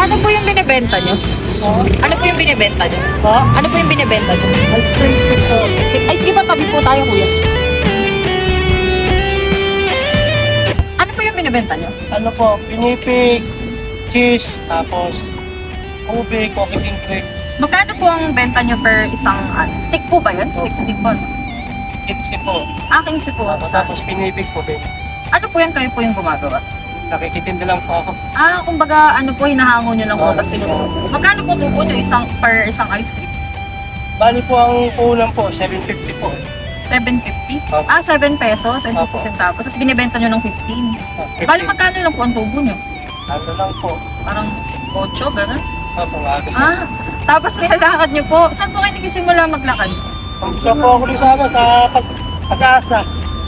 Ano po yung binibenta nyo? Ano po yung binibenta nyo? Ano po yung binibenta nyo? Ay, sige po, tabi po tayo, kuya. Ano po yung binibenta nyo? Ano po, pinipig, cheese, tapos ube, coffee singlet, Magkano po ang benta nyo per isang stick po ba yun? Stick po. No? kitsi po. Aking si po. Tapos pinipig po, Ben. Ano po yan kayo po yung gumagawa? Nakikitinda lang po ako. Kumbaga, ano po, hinahango nyo lang po, tapos sinubo. Magkano po tubo nyo per isang ice cream? Bali po ang puhunan po, 750 po. 750? Opo. 7 pesos and 50 Opo. centavos. Tapos binibenta nyo ng 15. Bali, magkano lang po ang tubo nyo? Ano lang po. Parang 8, gano'n? Opo, nga. Tapos nilalakad nyo po. Saan po kayo nagsisimula maglakad? Siya po ako rin sama sa pag-asa.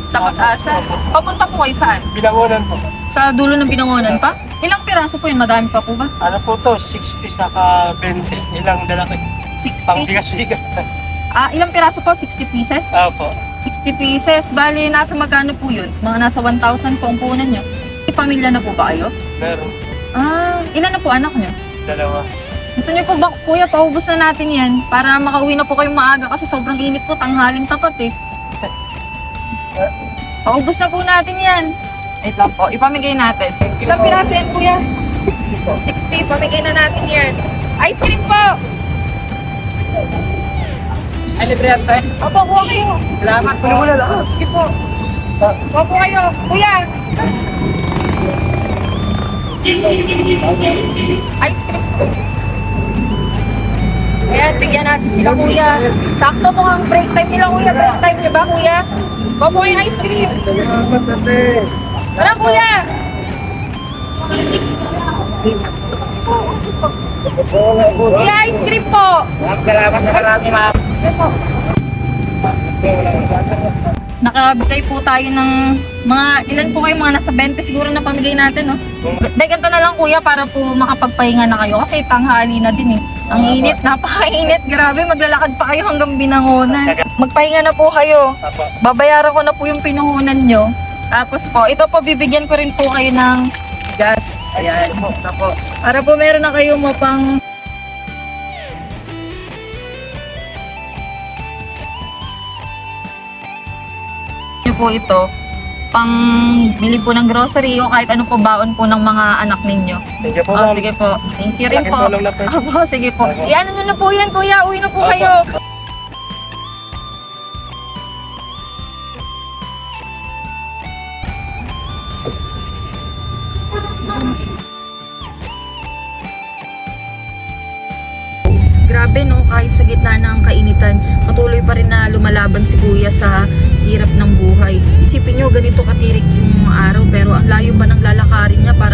Sa Pag-asa? Papunta po kayo saan? Binangonan po. Sa dulo ng Binangonan pa? Ilang piraso po yun? Madami pa po ba? Ano po to, 60 saka 20. Ilang lalaki. 60? Pang sigas-sigas. Ilang piraso po? 60 pieces? Opo. 60 pieces. Bali, nasa magkano po yun? Mga nasa 1,000 po ang punan nyo. May pamilya na po ba kayo? Meron. Ilan na po anak nyo? Dalawa. Gusto nyo po ba, kuya, paubos na natin yan para makauwi na po kayong maaga kasi sobrang init po, tanghaling tapat eh. Paubos na po natin yan. Wait lang po, ipamigay natin. Ilang piraso yan, kuya? 60, pamigay na natin yan. Ice cream po! Ay, libre yan tayo. Opo, kuha kayo. Salamat po naman na. Sige po. Kuha po kayo. Kuya! Ice cream po. Ayan, bigyan natin sila, kuya. Sakto po ang break time nila, kuya. Break time niyo ba, kuya? Kuha po kayong ice cream. Salamat, ate. Tara, kuya! Kuya, ice cream po! Salamat na marami, ma'am. Nakabigay po tayo ng mga, ilan po kayo, mga nasa 20 siguro na pamigay natin, no? Dahil ganito na lang, kuya, para po makapagpahinga na kayo. Kasi tanghali na din, eh. Ang init, napakainit. Grabe, maglalakad pa kayo hanggang Binangonan. Magpahinga na po kayo. Apo. Babayaran ko na po yung pinuhunan nyo. Tapos po, ito po, bibigyan ko rin po kayo ng gas. Ayan, ito po. Para po meron na kayo mapang po ito pang bili po ng grocery o kahit ano po baon po ng mga anak ninyo. Thank you po, ma'am. Sige po. Thank you rin Laking po. tulong na po. Opo, sige po. Opo. Iano nyo na po yan, kuya. Uwi na po Opo. kayo. Grabe, no, kahit sa gitna ng kainitan, patuloy pa rin na lumalaban si kuya sa hirap ng buhay. Isipin nyo, ganito katirik yung araw, pero ang layo pa ng lalakarin niya para